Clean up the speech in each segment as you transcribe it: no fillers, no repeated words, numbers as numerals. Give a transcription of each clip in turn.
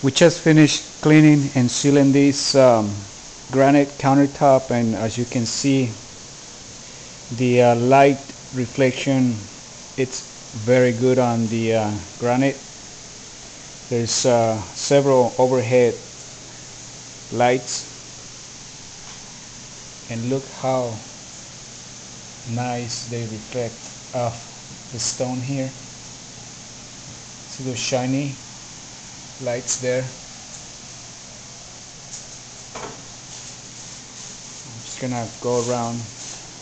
We just finished cleaning and sealing this granite countertop, and as you can see, the light reflection, it's very good on the granite. There's several overhead lights, and look how nice they reflect off the stone here. See those shiny lights there? I'm just gonna go around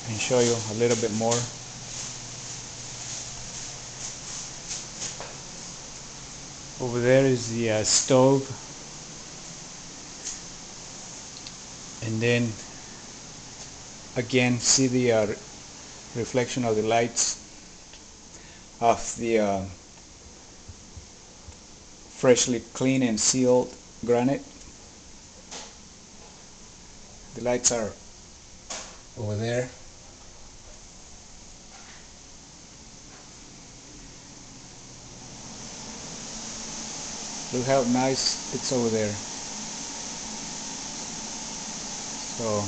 and show you a little bit more. Over there is the stove, and then again see the reflection of the lights of the freshly cleaned and sealed granite. The lights are over there. Look how nice it's over there. So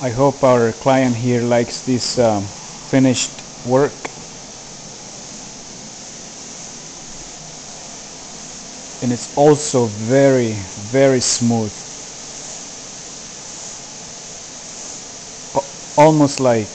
I hope our client here likes this finished work. And it's also very, very smooth. Almost like